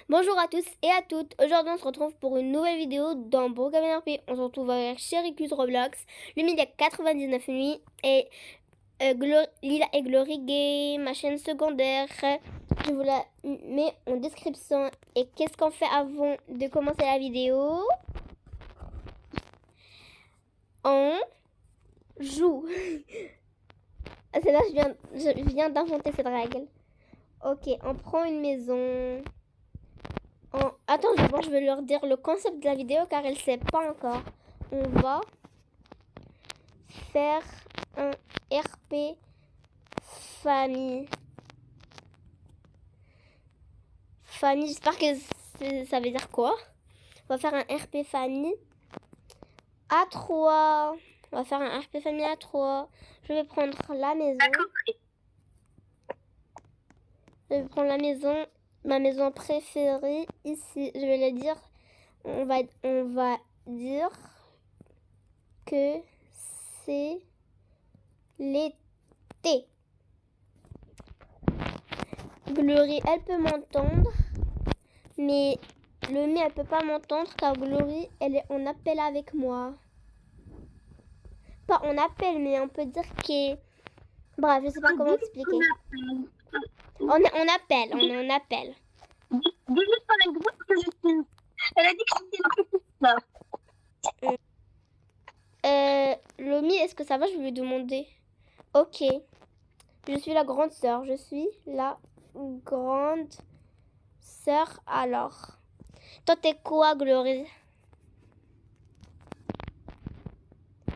Bonjour à tous et à toutes. Aujourd'hui, on se retrouve pour une nouvelle vidéo dans Brookhaven RP. On se retrouve avec Chericus Roblox, Lumia 99 nuits et Lila et Glory Game, ma chaîne secondaire. Je vous la mets en description. Et qu'est-ce qu'on fait avant de commencer la vidéo? On joue. C'est là je viens d'inventer cette règle. Ok, on prend une maison. Attends, d'abord je vais leur dire le concept de la vidéo car elle ne sait pas encore. On va faire un RP famille. Famille, j'espère que ça veut dire quoi. On va faire un RP famille à 3. On va faire un RP famille à 3. Je vais prendre la maison. Je vais prendre la maison, ma maison préférée ici. Je vais le dire. On va dire que c'est l'été. Glory, elle peut m'entendre, mais Lumie, elle peut pas m'entendre car Glory, elle est en appel avec moi. Pas en appel, mais on peut dire que... Bref, je sais pas comment expliquer. On est en appel, on est en appel. Dis juste par exemple que je suis... Elle a dit que c'était la petite là. Lumie, est-ce que ça va? Je vais lui demander. Ok. Je suis la grande sœur. Je suis la grande sœur. Alors, toi, t'es quoi, Glory?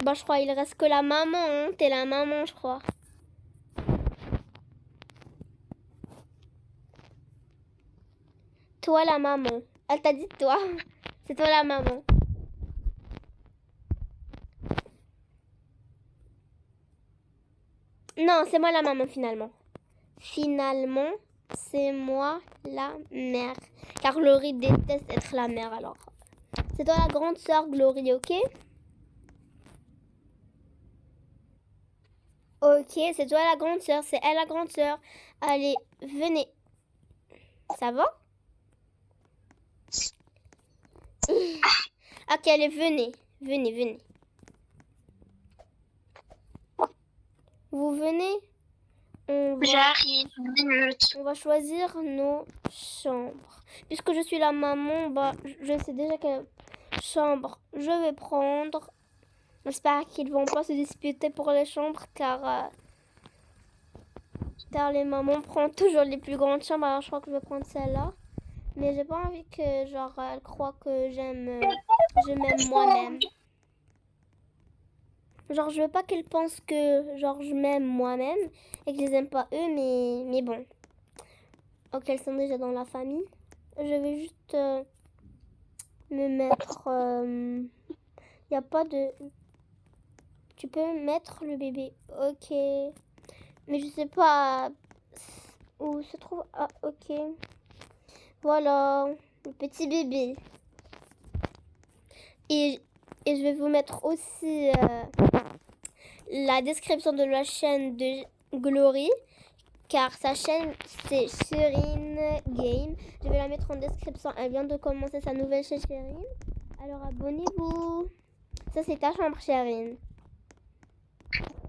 Bah, je crois il reste que la maman. Hein. T'es la maman, je crois. Toi, la maman. Elle t'a dit toi. C'est toi, la maman. Non, c'est moi la maman, finalement. Finalement, c'est moi la mère. Car Glory déteste être la mère, alors. C'est toi la grande sœur, Glory, ok? Ok, c'est toi la grande sœur, c'est elle la grande sœur. Allez, venez. Ça va? Ok, allez, venez. Venez, venez. Vous venez? J'arrive, 10 minutes. On va choisir nos chambres. Puisque je suis la maman, bah, je sais déjà quelle chambre je vais prendre. J'espère qu'ils vont pas se disputer pour les chambres car les mamans prennent toujours les plus grandes chambres. Alors je crois que je vais prendre celle-là. Mais j'ai pas envie que genre elle croit que je m'aime moi-même. Genre je veux pas qu'elle pense que genre je m'aime moi-même et que je les aime pas eux, mais bon. Ok, elles sont déjà dans la famille. Je vais juste me mettre... y a pas de... Tu peux mettre le bébé. Ok. Mais je sais pas où se trouve... Ah, ok. Voilà. Le petit bébé. Et je vais vous mettre aussi la description de la chaîne de Glory. Car sa chaîne, c'est Chérine Game. Je vais la mettre en description. Elle vient de commencer sa nouvelle chaîne Chérine. Alors abonnez-vous. Ça, c'est ta chambre, Chérine.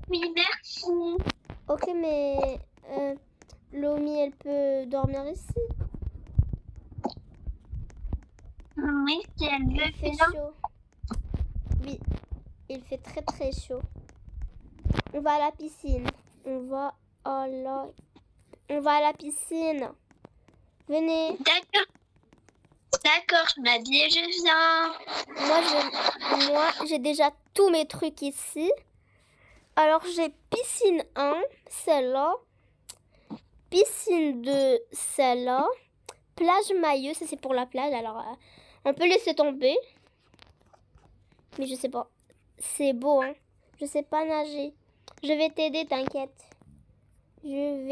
Oui, merci. Ok, mais Lomi, elle peut dormir ici. Oui, si elle veut. Il fait chaud. Oui, il fait très très chaud. On va à la piscine. On va à la piscine. Venez. D'accord. D'accord, je m'habille et je viens. Moi, j'ai déjà tous mes trucs ici. Alors, j'ai piscine 1, celle-là. Piscine 2, celle-là. Plage maillot, ça c'est pour la plage. Alors, on peut laisser tomber. Mais je sais pas. C'est beau, hein. Je sais pas nager. Je vais t'aider, t'inquiète. Je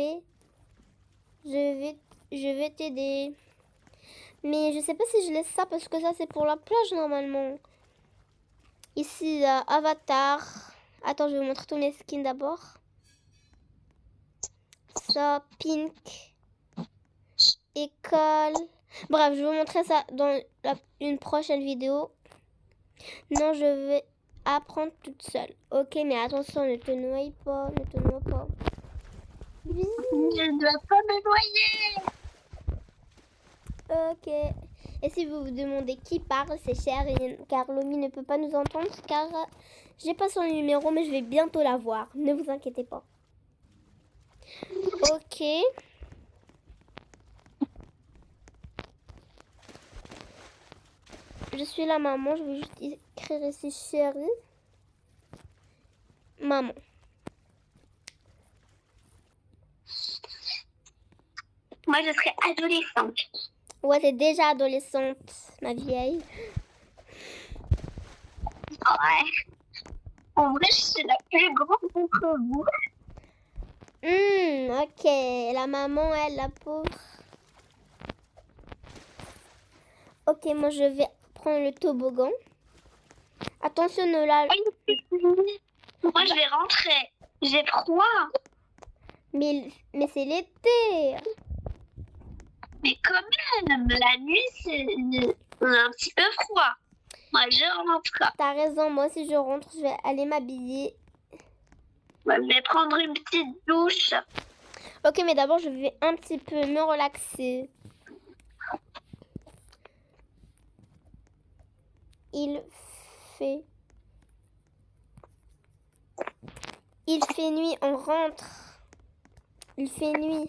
vais t'aider. Mais je sais pas si je laisse ça parce que ça c'est pour la plage normalement. Ici, avatar. Attends, je vais vous montrer tous mes skins d'abord. Ça, pink. école. Bref, je vais vous montrer ça dans une prochaine vidéo. Non, je vais apprendre toute seule. Ok, mais attention, ne te noie pas, ne te noie pas. Je ne dois pas me noyer. Ok. Et si vous vous demandez qui parle, c'est Chérine, car Lomi ne peut pas nous entendre, car j'ai pas son numéro, mais je vais bientôt la voir. Ne vous inquiétez pas. Ok. Je suis la maman, je vais juste écrire ici chérie. Maman. Moi, je serai adolescente. Ouais, t'es déjà adolescente, ma vieille. Ouais. En vrai, je suis la plus grande d'entre vous. Ok. La maman, elle, la pauvre. Ok, moi, je vais prendre le toboggan. Attention, Nola. Moi, je vais rentrer. J'ai froid. Mais c'est l'été. Mais quand même, la nuit, on a un petit peu froid. Moi, je rentre. T'as raison, moi, si je rentre, je vais aller m'habiller. Moi, je vais prendre une petite douche. Ok, mais d'abord, je vais un petit peu me relaxer. Il fait nuit, on rentre. Il fait nuit.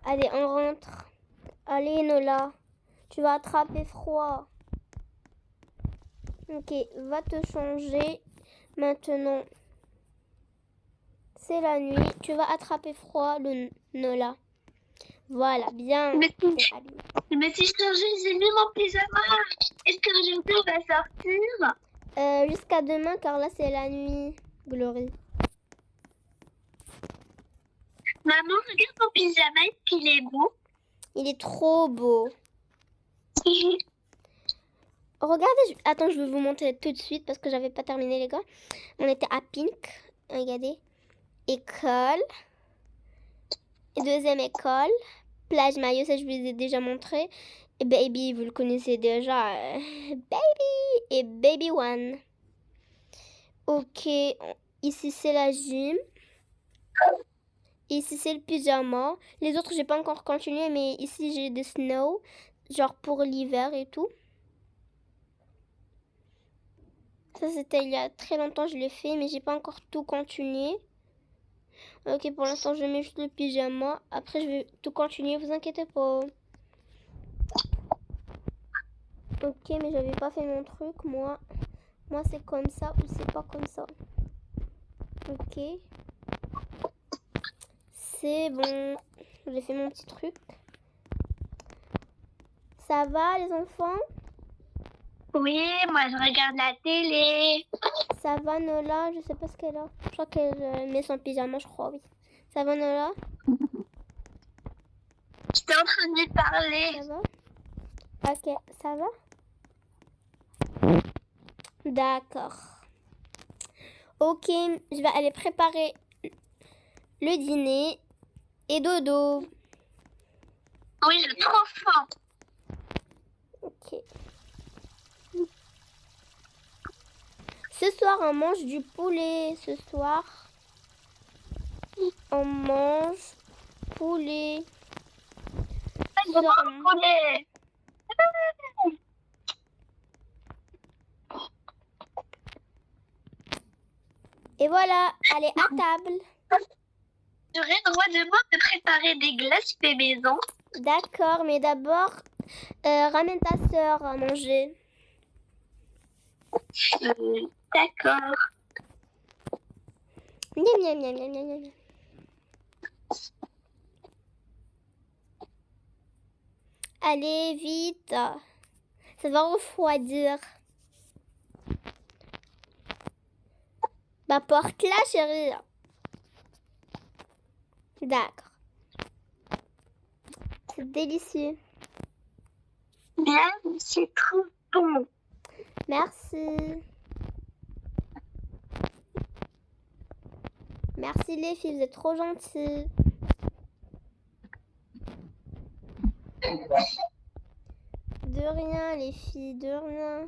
Allez, on rentre. Allez, Nola, tu vas attraper froid. Ok, va te changer. Maintenant, c'est la nuit. Tu vas attraper froid, Nola. Voilà, bien. Je me suis changée, j'ai mis mon pyjama. Est-ce que aujourd'hui on va sortir? Jusqu'à demain, car là, c'est la nuit, Glory. Maman, regarde mon pyjama, est-ce qu'il est beau? Il est trop beau. Regardez, attends, je vais vous montrer tout de suite parce que j'avais pas terminé, les gars. On était à Pink. Regardez. École. Deuxième école. Plage Maillot, ça je vous ai déjà montré. Et Baby, vous le connaissez déjà. Baby et Baby One. Ok, ici c'est la gym. Ici c'est le pyjama. Les autres, j'ai pas encore continué, mais ici j'ai des snow. Genre pour l'hiver et tout. Ça, c'était il y a très longtemps, je l'ai fait, mais j'ai pas encore tout continué. Ok, pour l'instant, je mets juste le pyjama. Après, je vais tout continuer, vous inquiétez pas. Ok, mais j'avais pas fait mon truc, moi. Moi, c'est comme ça ou c'est pas comme ça. Ok. C'est bon. J'ai fait mon petit truc. Ça va, les enfants? Oui, moi je regarde la télé. Ça va, Nola? Je sais pas ce qu'elle a. Je crois qu'elle met son pyjama, je crois, oui. Ça va, Nola? J'étais en train de lui parler. Ça va? Ok, ça va? D'accord. Ok, je vais aller préparer le dîner et dodo. Oui, j'ai trop faim. Ok. Ce soir, on mange du poulet. Ce soir, on mange poulet. Je mange poulet. Et voilà, allez à table. J'aurais le droit de moi de préparer des glaces fait maison. D'accord, mais d'abord, ramène ta sœur à manger. D'accord. Miam, miam, miam, miam, miam, miam. Allez, vite. Ça va refroidir. Bah, porte-la, chérie. D'accord. C'est délicieux. Bien, c'est trop bon. Merci. Merci les filles, vous êtes trop gentilles. De rien, les filles, de rien.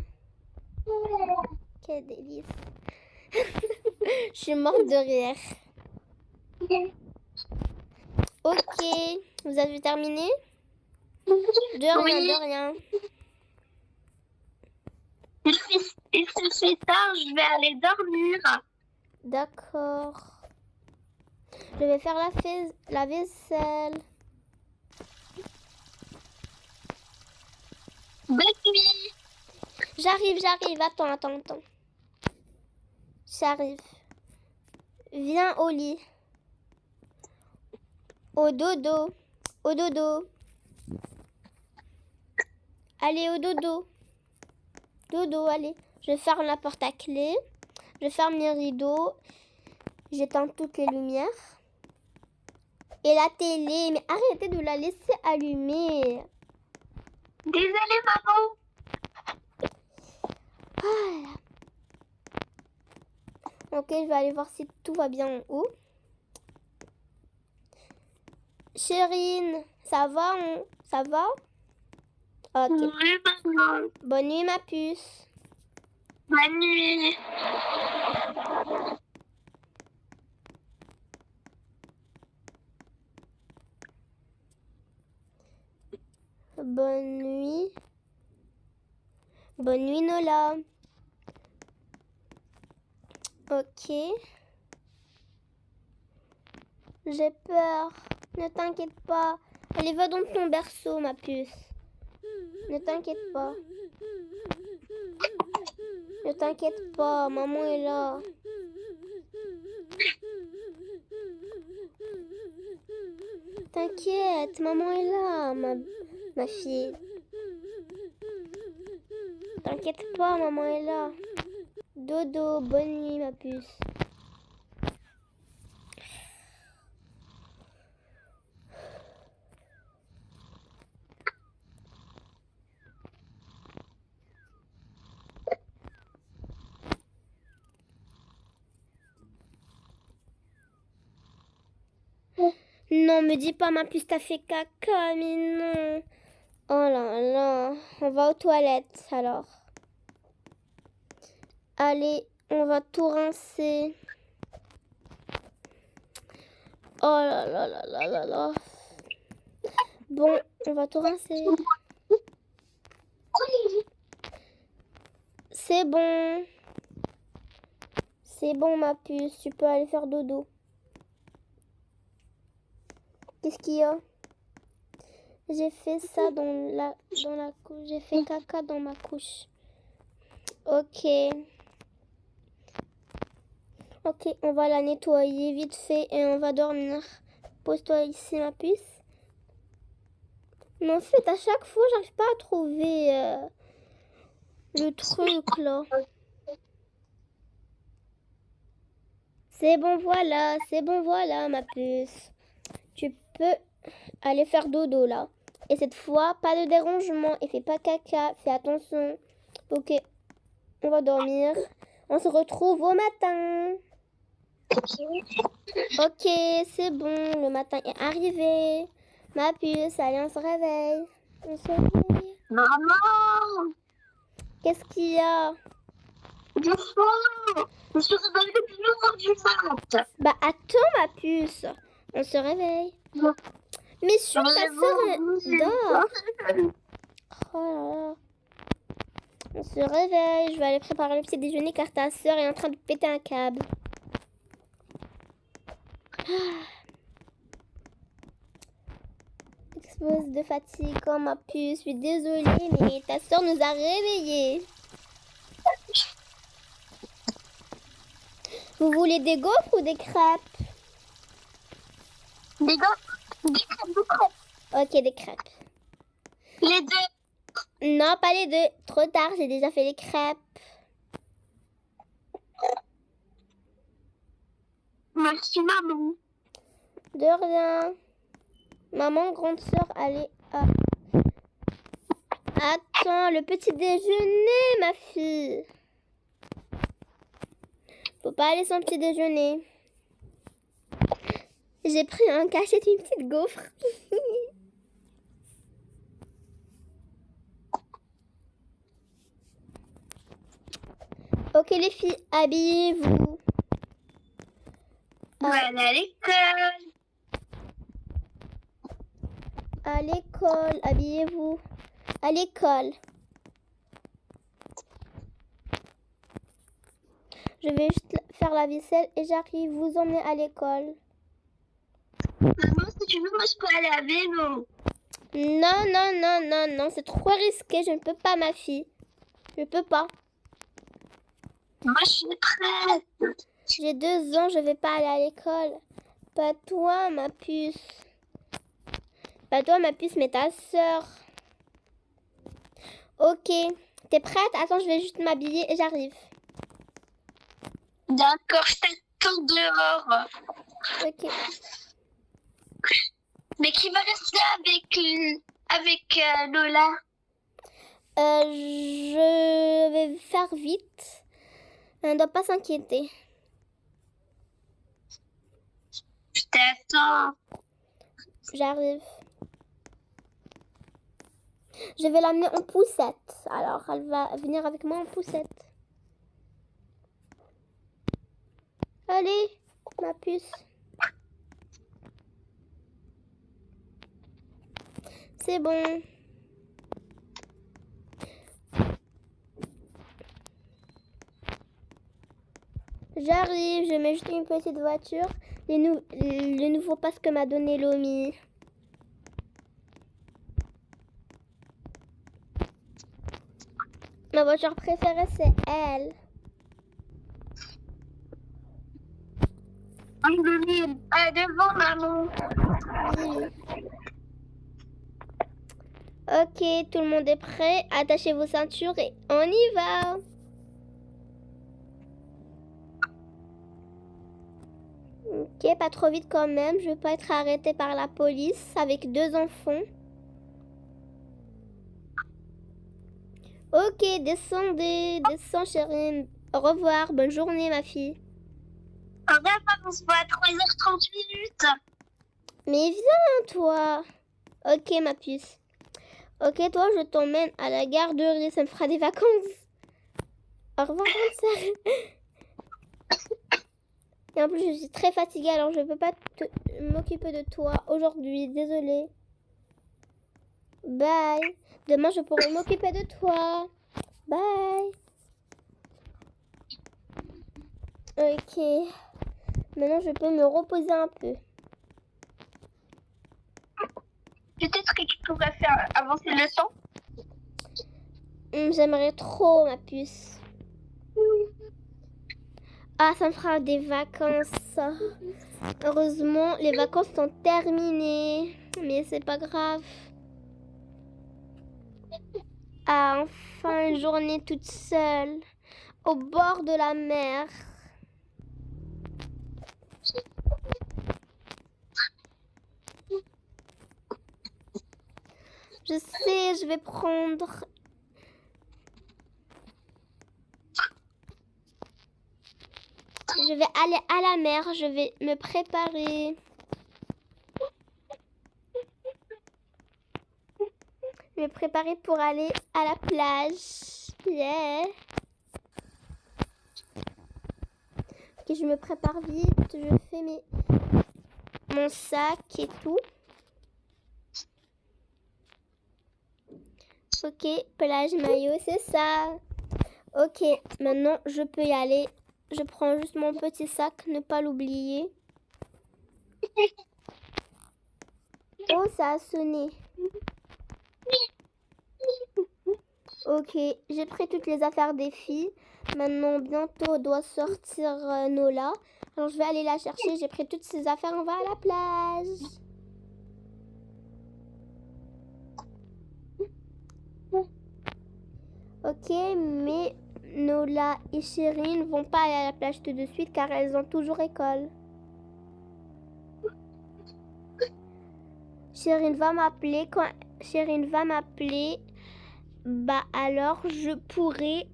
Quel délice. Je suis morte de rire. Ok, vous avez terminé? De rien, Oui. de rien. Il se fait tard, je vais aller dormir. D'accord. Je vais faire la vaisselle. Bonne nuit. J'arrive. Attends. J'arrive. Viens au lit. Au dodo. Allez, au dodo. Allez. Je ferme la porte à clé. Je ferme les rideaux. J'éteins toutes les lumières. Et la télé. Mais arrêtez de la laisser allumer. Désolée, maman. Voilà. Ok, je vais aller voir si tout va bien en haut. Chérine, ça va? Ça va? Ok. Oui, maman. Bonne nuit, ma puce. Bonne nuit. Bonne nuit. Bonne nuit, Nola. Ok. J'ai peur. Ne t'inquiète pas. Allez, va dans ton berceau, ma puce. Ne t'inquiète pas. Ne t'inquiète pas, maman est là. T'inquiète, maman est là, ma fille. T'inquiète pas, maman est là. Dodo, bonne nuit, ma puce. Non, me dis pas, ma puce, t'as fait caca, mais non. Oh là là, on va aux toilettes alors. Allez, on va tout rincer. Oh là là là là là là. Bon, on va tout rincer. C'est bon. C'est bon, ma puce, tu peux aller faire dodo. Qu'est-ce qu'il y a? J'ai fait ça dans la couche. J'ai fait caca dans ma couche. Ok. Ok, on va la nettoyer vite fait et on va dormir. Pose-toi ici, ma puce. Mais en fait, à chaque fois, j'arrive pas à trouver le truc là. C'est bon, voilà, ma puce. Tu peux aller faire dodo là. Et cette fois, pas de dérangement et fais pas caca. Fais attention. Ok, on va dormir. On se retrouve au matin. Ok, c'est bon, le matin est arrivé. Ma puce, allez, on se réveille. On se réveille. Maman. Qu'est-ce qu'il y a? J'ai faim. Je suis réveillée depuis 9h du mat. Bah attends, ma puce. On se réveille. Mais sur ta sœur dort. Oh là là. On se réveille. Je vais aller préparer le petit déjeuner car ta sœur est en train de péter un câble. Expose de fatigue, oh ma puce. Je suis désolée, mais ta sœur nous a réveillés. Vous voulez des gaufres ou des crêpes? Des gaufres. Des crêpes. Ok, des crêpes. Les deux. Non, pas les deux. Trop tard, j'ai déjà fait les crêpes. Merci, maman. De rien. Maman, grande sœur, allez. Attends, le petit déjeuner, ma fille. Faut pas aller sans petit déjeuner. J'ai pris un cachet d'une petite gaufre. Ok les filles, habillez-vous. Voilà l'école. À l'école, habillez-vous. À l'école. Je vais juste faire la vaisselle et j'arrive vous emmener à l'école. Maman, si tu veux, moi je peux aller à vélo. Non, non, non, non, non, c'est trop risqué. Je ne peux pas, ma fille. Je peux pas. Moi je suis prête. J'ai 2 ans, je vais pas aller à l'école. Pas toi, ma puce. Pas toi, ma puce, mais ta sœur. Ok. T'es prête? Attends, je vais juste m'habiller et j'arrive. D'accord, je t'attends dehors. Ok. Mais qui va rester avec Lola? Je vais faire vite. On ne doit pas s'inquiéter. Je t'attends. J'arrive. Je vais l'amener en poussette. Alors, elle va venir avec moi en poussette. Allez, ma puce. C'est bon. J'arrive, je mets juste une petite voiture. Le nouveau passe que m'a donné Lomi. Ma voiture préférée, c'est elle. On me met devant maman. Oui. Ok, tout le monde est prêt. Attachez vos ceintures et on y va. Ok, pas trop vite quand même. Je veux pas être arrêtée par la police avec 2 enfants. Ok, descendez. Descends, chérie. Au revoir. Bonne journée, ma fille. Au revoir, on se voit à 3h30 minutes. Mais viens, toi. Ok, ma puce. Ok, toi, je t'emmène à la garderie. Ça me fera des vacances. Au revoir, grande sœur. Et en plus, je suis très fatiguée, alors je ne peux pas m'occuper de toi aujourd'hui. Désolée. Bye. Demain, je pourrai m'occuper de toi. Bye. Ok. Maintenant, je peux me reposer un peu. Peut-être que tu pourrais faire avancer le temps. J'aimerais trop, ma puce. Ah, ça me fera des vacances. Heureusement, les vacances sont terminées. Mais c'est pas grave. Ah, enfin, une journée toute seule. Au bord de la mer. Je sais, je vais prendre... Je vais aller à la mer, je vais me préparer. Me préparer pour aller à la plage. Yeah. Ok, je me prépare vite, je fais mon sac et tout. Ok, plage maillot, c'est ça. Ok, maintenant je peux y aller. Je prends juste mon petit sac, ne pas l'oublier. Oh, ça a sonné. Ok, j'ai pris toutes les affaires des filles. Maintenant, bientôt doit sortir Nola. Alors, je vais aller la chercher. J'ai pris toutes ses affaires. On va à la plage. Ok, mais Nola et Chérine vont pas aller à la plage tout de suite car elles ont toujours école. Chérine va m'appeler. Quand Chérine va m'appeler, bah alors je pourrai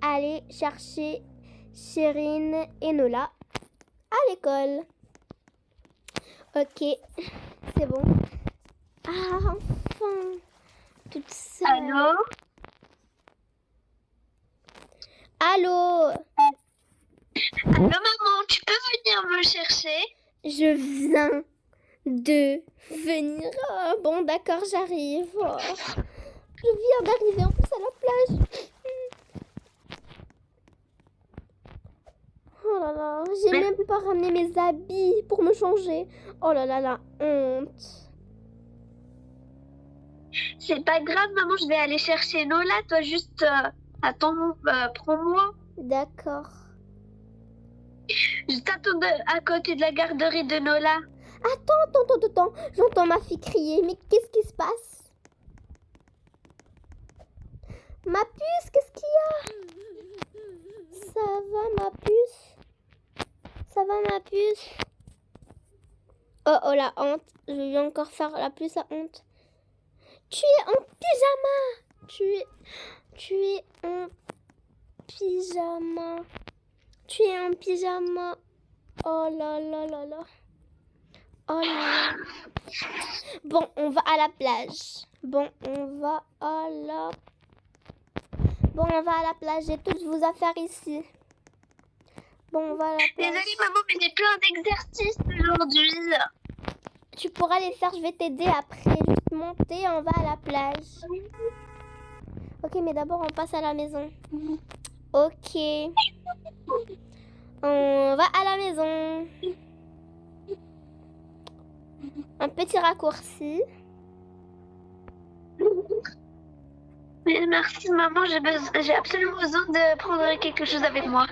aller chercher Chérine et Nola à l'école. Ok, c'est bon. Ah, enfin, toute seule. Allô? Allô? Allô, maman, tu peux venir me chercher? Je viens de venir. Oh, bon, d'accord, j'arrive. Oh. Je viens d'arriver en plus à la plage. Oh là là, j'ai même pas ramené mes habits pour me changer. Oh là là, la honte. C'est pas grave, maman, je vais aller chercher Nola. Toi, juste attends, prends-moi. D'accord. Je t'attends à côté de la garderie de Nola. Attends. J'entends ma fille crier. Mais qu'est-ce qui se passe? Ma puce, qu'est-ce qu'il y a? Ça va, ma puce? Ça va, ma puce? Oh, la honte. Je vais encore faire la plus la honte. Tu es en pyjama. Tu es en pyjama. Tu es en pyjama. Oh là là là là. Oh là là. Bon, on va à la plage. On va à la plage. J'ai toutes vos affaires ici. Bon, on va à la plage. Désolée, maman, mais j'ai plein d'exercices aujourd'hui. Tu pourras les faire, je vais t'aider après. Juste monter, on va à la plage. Ok, mais d'abord, on passe à la maison. Ok. On va à la maison. Un petit raccourci. Mais merci, maman, j'ai absolument besoin de prendre quelque chose avec moi.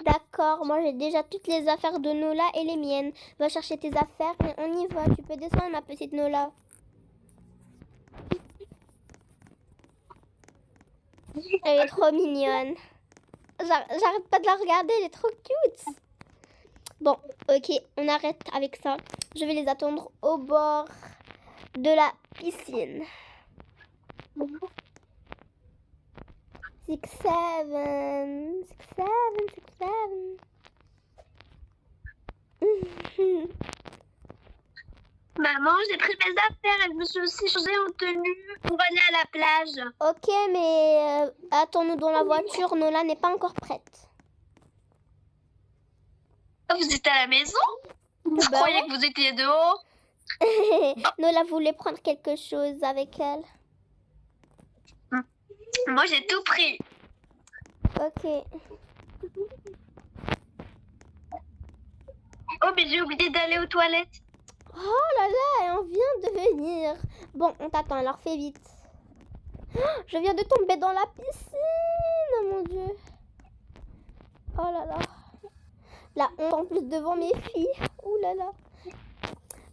D'accord, moi j'ai déjà toutes les affaires de Nola et les miennes. Va chercher tes affaires et on y va. Tu peux descendre, ma petite Nola. Elle est trop mignonne. J'arrête pas de la regarder, elle est trop cute. Bon, ok, on arrête avec ça. Je vais les attendre au bord de la piscine. 6, 7, 6, 7. Maman, j'ai pris mes affaires et je me suis aussi changée en tenue pour aller à la plage. Ok, mais attends-nous dans la voiture. Nola n'est pas encore prête. Oh, vous êtes à la maison? Je croyais que vous étiez dehors. Nola voulait prendre quelque chose avec elle. Moi, j'ai tout pris. Ok. Oh, mais j'ai oublié d'aller aux toilettes. Oh là là, on vient de venir. Bon, on t'attend, alors fais vite. Oh, je viens de tomber dans la piscine, oh mon Dieu. Oh là là. La honte en plus devant mes filles. Ouh là là.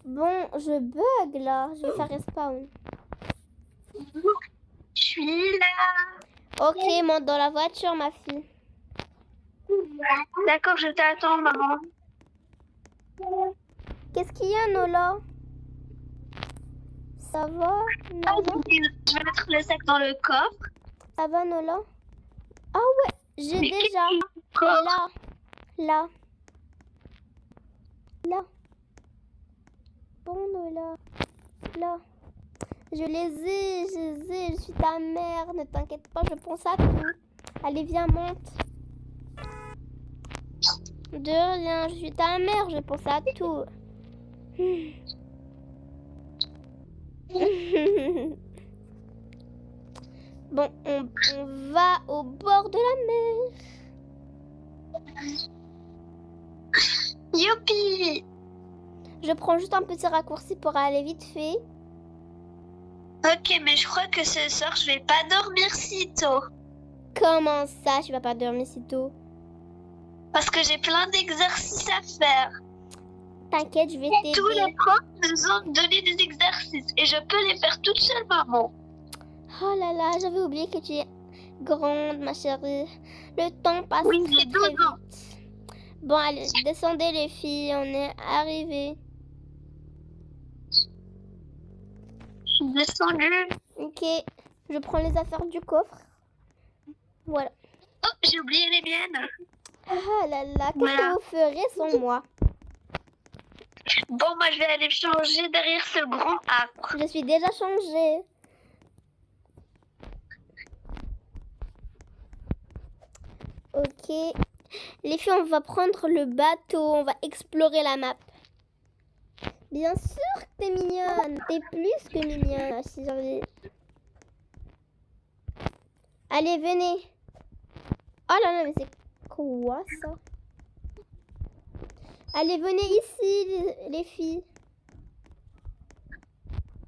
Bon, je bug là. Je vais faire respawn. Je suis là. Ok, monte dans la voiture, ma fille. D'accord, je t'attends, maman. Qu'est-ce qu'il y a, Nola? Ça va, Nola? Je vais mettre le sac dans le coffre. Ça va, Nola? Ah ouais, j'ai déjà. Là. Bon, Nola. Là. Je suis ta mère. Ne t'inquiète pas, je pense à tout. Allez, viens, monte. De rien, je suis ta mère, je pense à tout. Bon, on va au bord de la mer. Youpi! Je prends juste un petit raccourci pour aller vite fait. Ok, mais je crois que ce soir, je vais pas dormir si tôt. Comment ça, tu vas pas dormir si tôt? Parce que j'ai plein d'exercices à faire. T'inquiète, je vais t'aider. Tous les profs nous ont donné des exercices et je peux les faire toute seule, maman. Oh là là, j'avais oublié que tu es grande, ma chérie. Le temps passe Oui, très, j'ai 12 très ans. vite. Bon, allez, descendez les filles, on est arrivés. Je suis descendue. Ok, je prends les affaires du coffre. Voilà. Oh, j'ai oublié les miennes. Ah là là, qu'est-ce Voilà. que vous ferez sans moi? Bon, moi, je vais aller me changer derrière ce grand arbre. Je suis déjà changée. Ok, Les filles, on va prendre le bateau. On va explorer la map. Bien sûr que t'es mignonne. T'es plus que mignonne. Si j'ai envie. Allez, venez. Oh là là, mais c'est quoi ça? Allez, venez ici, les filles.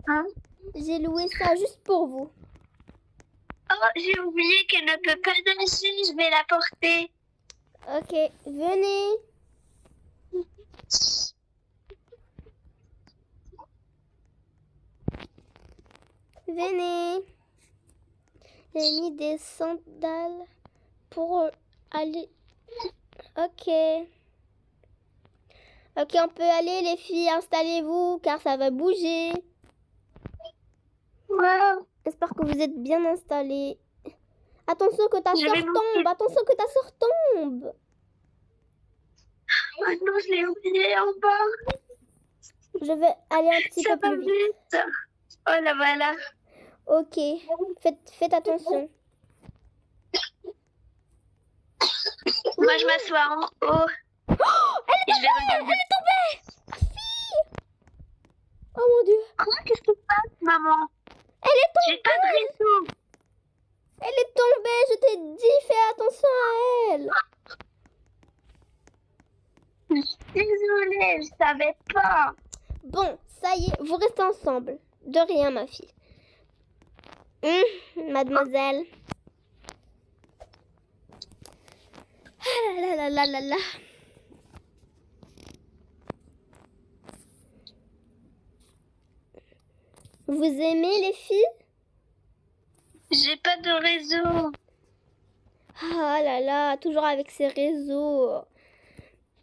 Hein? J'ai loué ça juste pour vous. Oh, j'ai oublié qu'elle ne peut pas nager. Je vais la porter. Ok, venez. Venez. J'ai mis des sandales pour aller. Ok. Ok, on peut aller, les filles. Installez-vous, car ça va bouger. Wow. J'espère que vous êtes bien installés. Attention que ta Je sœur vais monter. tombe. Attention que ta sœur tombe. Oh non, je l'ai oublié en bas. Je vais aller un petit Ça peu va plus vite. vite. Oh là, voilà. Ok, faites attention. Moi, je m'assois en haut. Elle Et je vais regarder. est tombée. Ma fille. Oh mon Dieu. Quoi? Qu'est-ce qui se passe, maman? Elle est J'ai tombée. pas de réseau. Elle est tombée. Je t'ai dit, fais attention à elle. Je suis désolée, je savais pas. Bon, ça y est, vous restez ensemble. De rien, ma fille. Mademoiselle. Ah là là là là là. Vous aimez les filles? J'ai pas de réseau. Ah là là, toujours avec ces réseaux.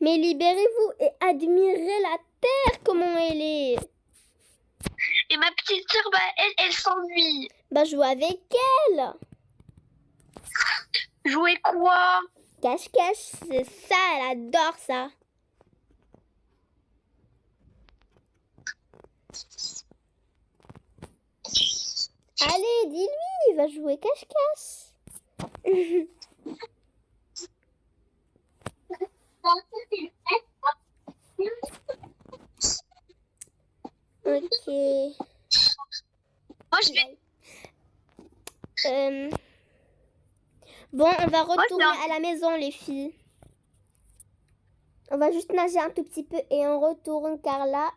Mais libérez-vous et admirez la terre, comment elle est. Et ma petite sœur, bah, elle s'ennuie. Bah, jouez avec elle. Jouer quoi? Cache-cache, c'est ça, elle adore ça. Allez, dis-lui, il va jouer cache-cache. Ok. Moi, je vais. Bon, on va retourner non. à la maison, les filles. On va juste nager un tout petit peu et on retourne car là,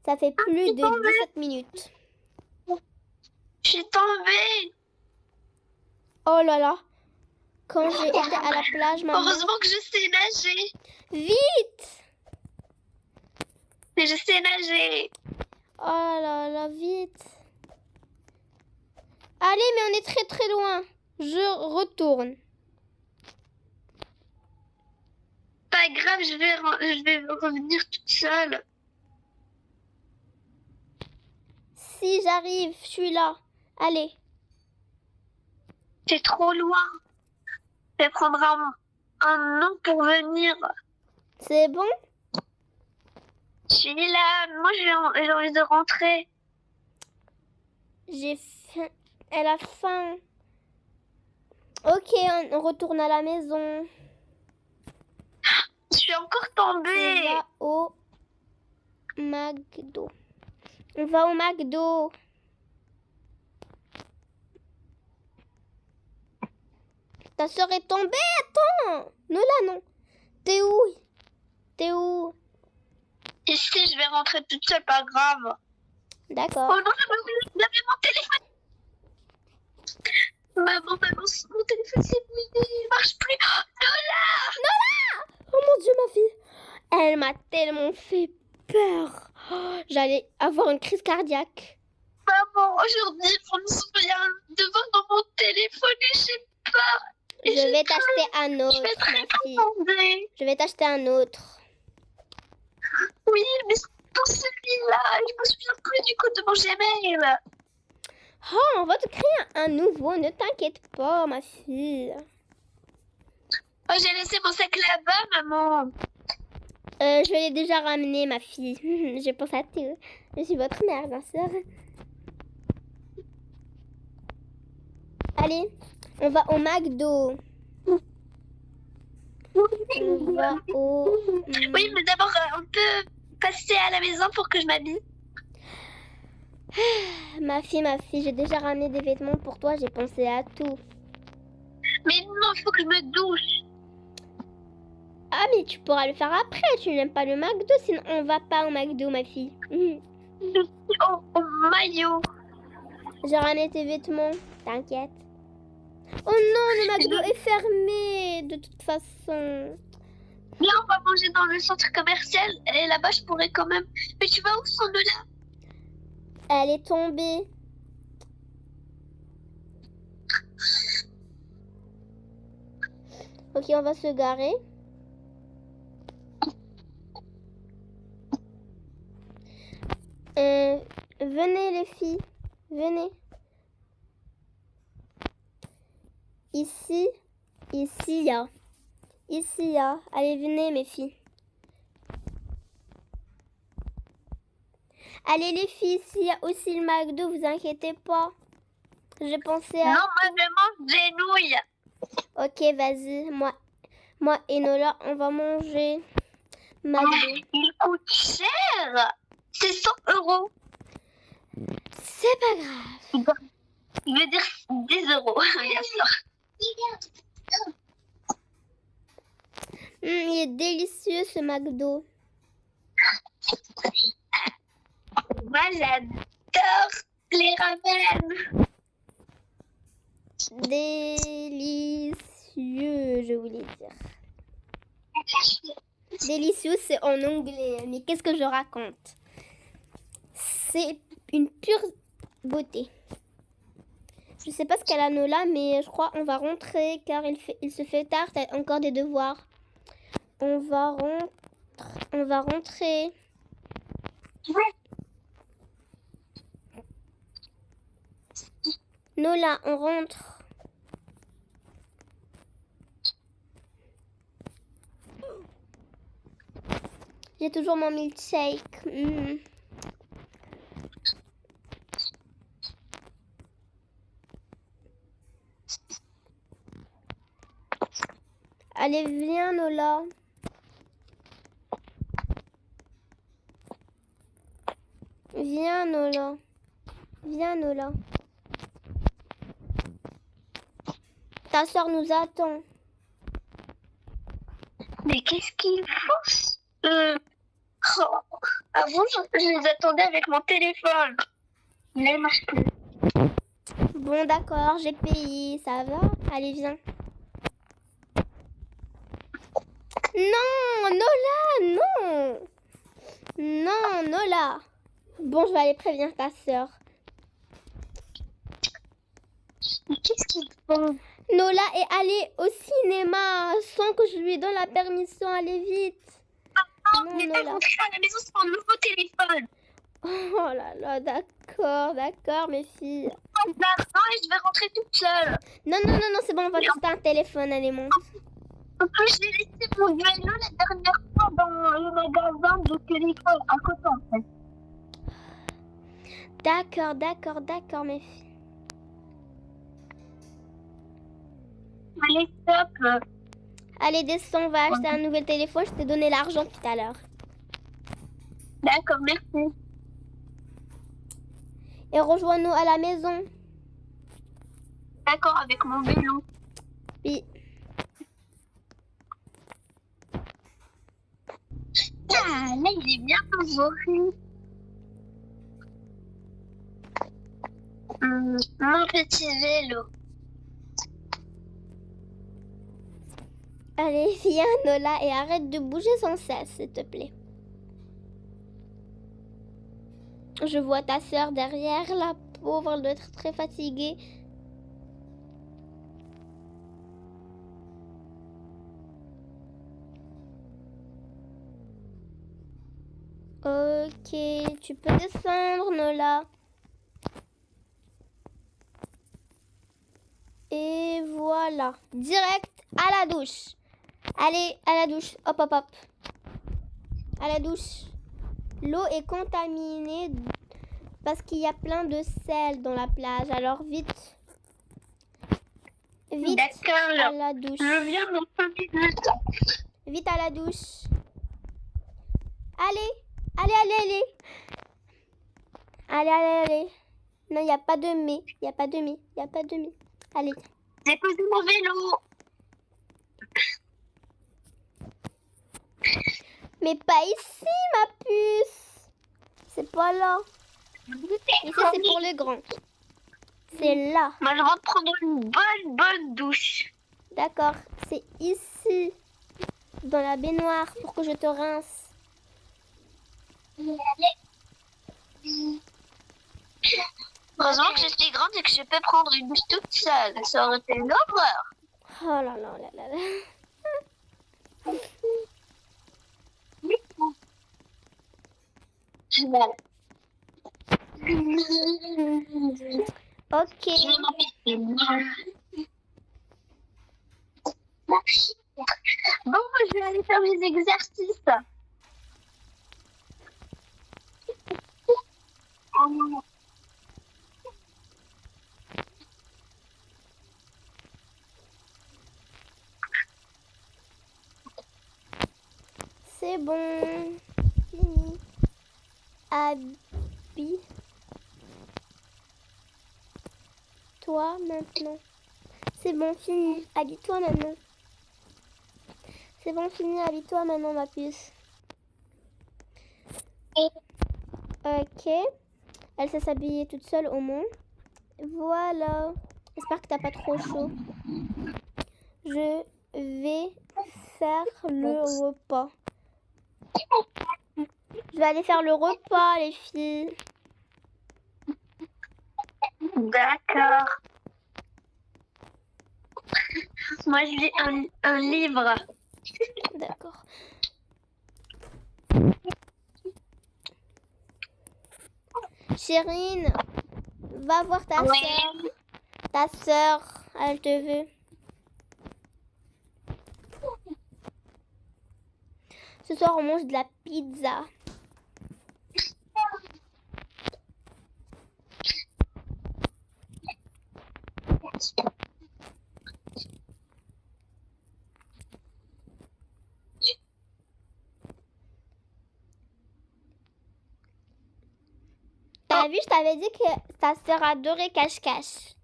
ça fait plus de 17 minutes. Je suis tombée. Oh là là. Quand j'ai été à la plage, maman... Heureusement que je sais nager. Vite! Mais je sais nager. Oh là là, vite. Allez, mais on est très très loin. Je retourne. Pas grave, je vais revenir toute seule. Si j'arrive, je suis là. Allez. C'est trop loin. Je vais prendre un nom pour venir. C'est bon? Je suis là. Moi, j'ai envie de rentrer. J'ai faim. Elle a faim. Ok, on retourne à la maison. Je suis encore On tombée. va au McDo. On va au McDo. Ta soeur est tombée, attends. Non, là, non. T'es où? T'es où? Ici, je vais rentrer toute seule, pas grave. D'accord. Oh non, j'avais mon téléphone. Maman, mon téléphone s'est mouillé, il marche plus. Nola! Oh mon Dieu, ma fille. Elle m'a tellement fait peur. Oh, j'allais avoir une crise cardiaque. Maman, aujourd'hui, François, il y a un devant dans mon téléphone et j'ai peur. Je vais t'acheter un autre, Je vais ma très fille. tomber. Je vais t'acheter un autre. Oui, mais c'est pour celui-là. Je me souviens plus du code de mon Gmail. Oh, on va te créer un nouveau. Ne t'inquiète pas, ma fille. Oh, j'ai laissé mon sac là-bas, maman. Je l'ai déjà ramené, ma fille. Je pense à tout. Je suis votre mère, bien sûr. Allez, on va au McDo. On va au... Oui, mais d'abord, on peut passer à la maison pour que je m'habille. Ma fille, j'ai déjà ramené des vêtements pour toi, j'ai pensé à tout. Mais non, il faut que je me douche. Ah, mais tu pourras le faire après, tu n'aimes pas le McDo, sinon on va pas au McDo, ma fille. Je suis au maillot. J'ai ramené tes vêtements, t'inquiète. Oh non, le McDo est fermé, de toute façon. Là, on va manger dans le centre commercial et là-bas, je pourrais quand même. Mais tu vas où, Sonola? Elle est tombée. Ok, on va se garer. Venez les filles, venez. Ici, il y a. Allez, venez mes filles. Allez les filles, s'il y a aussi le McDo, vous inquiétez pas. J'ai pensé à... Non, moi, je mange des nouilles. Ok, vas-y, moi et Nola, on va manger McDo. Il coûte cher. C'est 100 €. C'est pas grave. Il veut dire 10 €, bien sûr. Il est délicieux ce McDo. Moi, j'adore les ramen. Délicieux, je voulais dire. Délicieux, c'est en anglais. Mais qu'est-ce que je raconte? C'est une pure beauté. Je sais pas ce qu'elle a Nola, mais je crois on va rentrer car il se fait tard. T'as encore des devoirs. On va rentrer. Nola, on rentre. J'ai toujours mon milkshake. Allez, viens Nola. Viens Nola. Viens Nola. Ta soeur nous attend. Mais qu'est-ce qu'ils font? Avant, je les attendais avec mon téléphone. Mais il marche plus. Bon, d'accord, j'ai payé. Ça va? Allez, viens. Non, Nola, non. Non, Nola. Bon, je vais aller prévenir ta soeur. Mais qu'est-ce qu'ils font? Nola est allée au cinéma sans que je lui donne la permission. Allez vite. Non, mais pas rentrer à la maison sur un nouveau téléphone. Oh là là, d'accord, mes filles. Non, et je vais rentrer toute seule. Non, c'est bon, on va juste un téléphone, allez, monte. En plus, j'ai laissé mon vélo la dernière fois dans le magasin de téléphone à côté, en fait. D'accord, mes filles. Allez, stop. Allez, descends, on va acheter un nouvel téléphone. Je t'ai donné l'argent tout à l'heure. D'accord, merci. Et rejoins-nous à la maison. D'accord, avec mon vélo. Oui. Ah, là, il est bien favori. Mon petit vélo. Allez, viens, Nola, et arrête de bouger sans cesse, s'il te plaît. Je vois ta soeur derrière, la pauvre, elle doit être très fatiguée. Ok, tu peux descendre, Nola. Et voilà, direct à la douche. Allez, à la douche, hop. À la douche. L'eau est contaminée parce qu'il y a plein de sel dans la plage. Alors vite. Vite à D'accord. la douche. Je viens dans 5 minutes. Vite à la douche. Allez, allez, allez, allez. Allez, allez, allez. Non, il n'y a pas de mais. Il n'y a pas de mais. Il n'y a pas de mais. Allez. J'ai posé mon vélo. Mais pas ici, ma puce. C'est pas là. Ici, c'est pour les grands. C'est là. Moi, je rentre prendre une bonne douche. D'accord. C'est ici. Dans la baignoire pour que je te rince. Heureusement que je suis grande et que je peux prendre une douche toute seule. Ça aurait été une horreur. Oh là là là là là. Je vais aller. Ok. Je vais dans piscine. Merci. Bon, je vais aller faire mes exercices. C'est bon. Fini. Habille-toi maintenant. C'est bon, fini. Habille-toi maintenant. C'est bon, fini. Habille-toi maintenant, ma puce. Ok. Elle sait s'habiller toute seule au moins. Voilà. J'espère que t'as pas trop chaud. Je vais faire le repas. Je vais aller faire le repas, les filles. D'accord. Moi, je lis un livre. D'accord. Chérine, va voir ta Oui. sœur. Ta sœur, elle te veut. Ce soir, on mange de la pizza. T'as vu, je t'avais dit que ta sœur adorait cache-cache.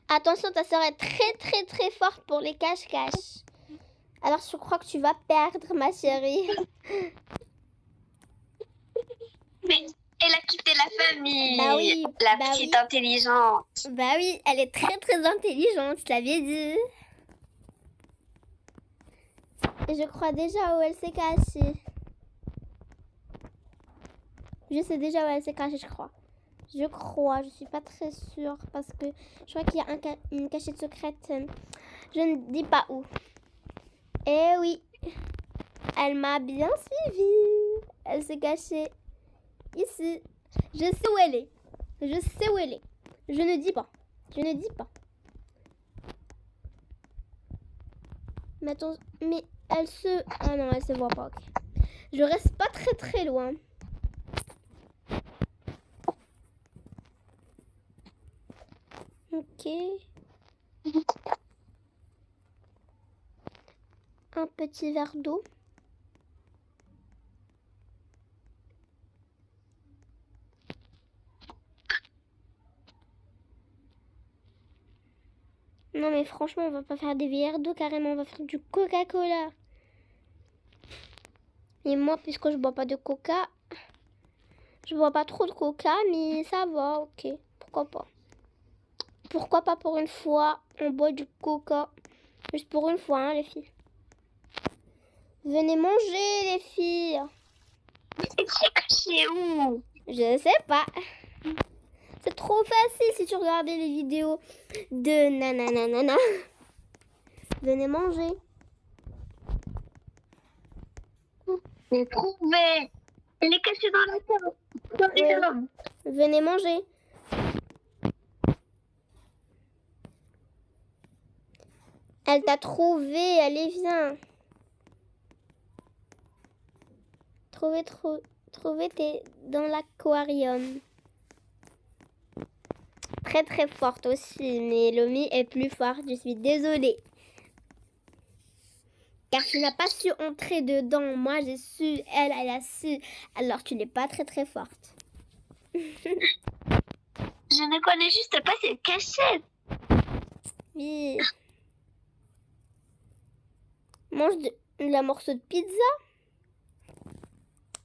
Attention, ta sœur est très forte pour les cache-cache. Alors je crois que tu vas perdre, ma chérie. Mais elle a quitté la famille. Bah oui, La bah petite oui. intelligente. Bah oui, elle est très intelligente, je t'avais dit. Et je crois déjà où elle s'est cachée. Je sais déjà où elle s'est cachée, je crois. Je suis pas très sûre parce que je crois qu'il y a une cachette secrète. Je ne dis pas où. Eh oui, elle m'a bien suivie. Elle s'est cachée ici. Je sais où elle est. Je sais où elle est. Je ne dis pas. Je ne dis pas. Mais attends, mais elle se... Ah non, elle se voit pas. Ok. Je reste pas très loin. Ok. Un petit verre d'eau. Non mais franchement, on va pas faire des verres d'eau carrément, on va faire du Coca-Cola. Et moi, puisque je bois pas de Coca, je bois pas trop de Coca, mais ça va, ok. Pourquoi pas? Pourquoi pas pour une fois, on boit du Coca. Juste pour une fois, hein, les filles. Venez manger, les filles. C'est où? Je sais pas. C'est trop facile si tu regardais les vidéos de nanana. Venez manger. J'ai trouvé. Elle est cachée dans la terre. Venez manger. Elle t'a trouvé, allez viens. Trouver, t'es dans l'aquarium. Très très forte aussi, mais Lomi est plus forte, je suis désolée. Car tu n'as pas su entrer dedans, moi j'ai su, elle a su, alors tu n'es pas très très forte. Je ne connais juste pas cette cachette. Oui. Mange la morceau de pizza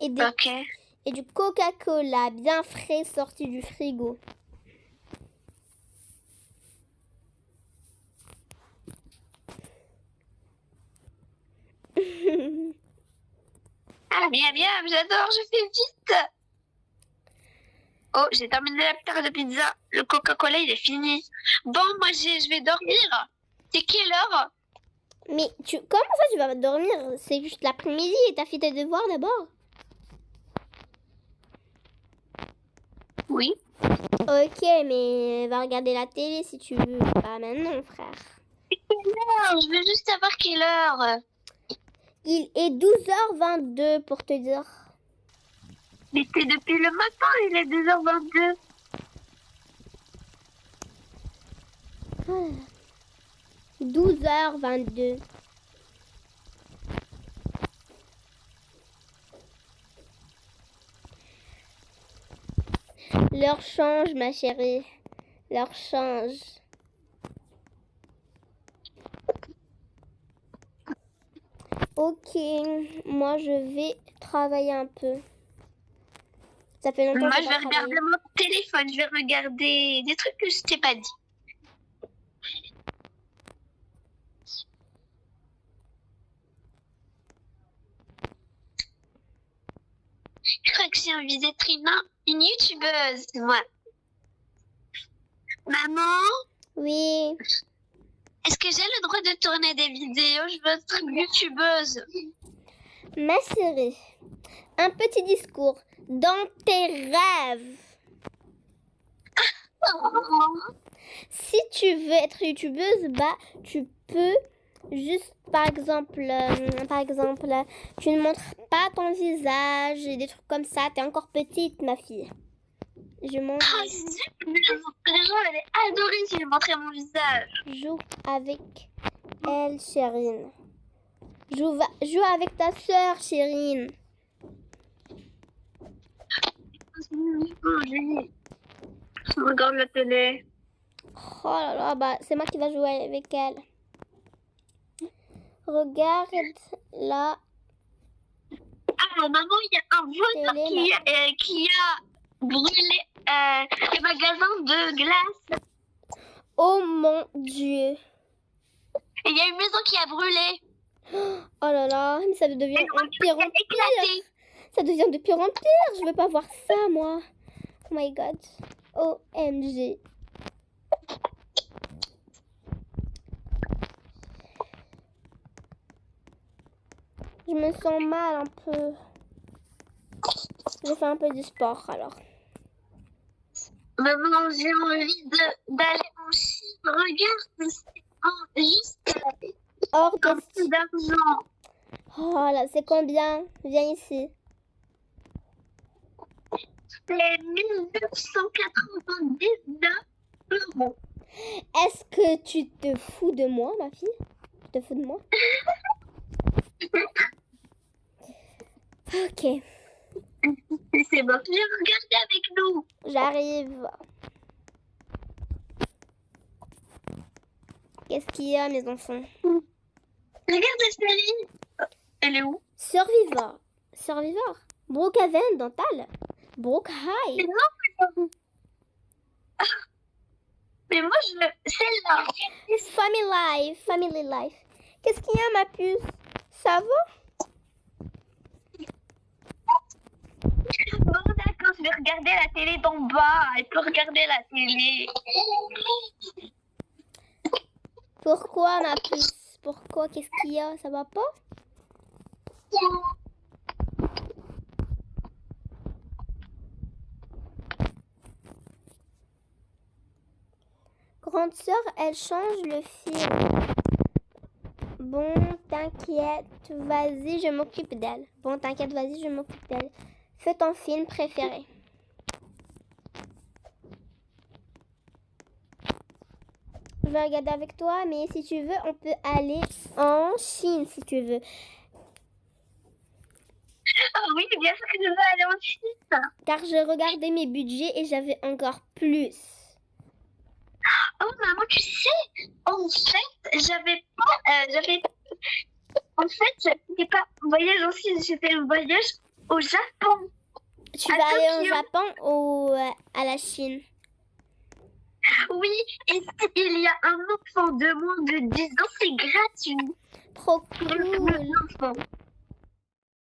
et, Ok. et du Coca-Cola bien frais sorti du frigo. Ah, bien, j'adore, je fais vite. Oh, j'ai terminé la tarte de pizza. Le Coca-Cola, il est fini. Bon, moi, je vais dormir. C'est quelle heure? Mais comment ça tu vas dormir? C'est juste l'après-midi et t'as fait tes devoirs d'abord? Oui. Ok, mais va regarder la télé si tu veux. Pas maintenant, frère. C'est quelle heure? Je veux juste savoir quelle heure. Il est 12h22 pour te dire. Mais c'est depuis le matin, il est 2h22. Oh. 12h22. L'heure change, ma chérie. L'heure change. Ok, moi je vais travailler un peu. Ça fait longtemps Moi, que je j'ai vais pas regarder travaillé. mon téléphone. Je vais regarder des trucs que je t'ai pas dit. Je crois que j'ai envie d'être une youtubeuse, moi. Maman, Oui, est-ce que j'ai le droit de tourner des vidéos? Je veux être youtubeuse. ma chérie. Un petit discours. Dans tes rêves. Si tu veux être youtubeuse, bah tu peux juste par exemple, tu ne montres pas ton visage et des trucs comme ça. T'es encore petite, ma fille. Je montre. Ah, les gens allaient adorer si je montrais mon visage. Joue avec elle, Chérine. Joue avec ta sœur, Chérine. Je regarde la télé. Oh là là, bah c'est moi qui va jouer avec elle. Regarde là. Ah, maman, il y a un voleur qui a brûlé le magasin de glace. Oh mon Dieu. Et il y a une maison qui a brûlé. Oh là là, mais ça devient Et en pire en pire. éclaté. Ça devient de pire en pire. Je veux pas voir ça, moi. Oh my god. OMG. Je me sens mal un peu. Je fais un peu du sport alors. Maman, j'ai envie d'aller en Chine. Regarde, c'est juste Hors un de... peu d'argent. Oh là, c'est combien? Viens ici. C'est 1999 euros. Est-ce que tu te fous de moi, ma fille? Tu te fous de moi? Ok, C'est bon. Viens regarder avec nous. j'arrive. Qu'est-ce qu'il y a, mes enfants? Regarde la série. Elle est où? Survivor. Survivor. Brookhaven, Dental. Brook High. Non. Mais moi, celle-là. Family Life. Family Life. Qu'est-ce qu'il y a, ma puce? Ça va? Bon, d'accord, je vais regarder la télé d'en bas. Elle peut regarder la télé. Pourquoi, ma puce? Pourquoi? Qu'est-ce qu'il y a? Ça va pas? grande sœur, elle change le film. Bon, t'inquiète, vas-y, je m'occupe d'elle. Bon, t'inquiète, vas-y, je m'occupe d'elle. Fais ton film préféré. Je vais regarder avec toi, mais si tu veux, on peut aller en Chine, si tu veux. Ah oui, bien sûr que je veux aller en Chine. Car je regardais mes budgets et j'avais encore plus. Oh maman, tu sais, en fait, en fait, c'était pas un voyage aussi, c'était un voyage au Japon. Tu À vas aller au Tokyo. Japon ou à la Chine? Oui, et s'il y a un enfant de moins de 10 ans, c'est gratuit. Trop Pour le cool. enfant.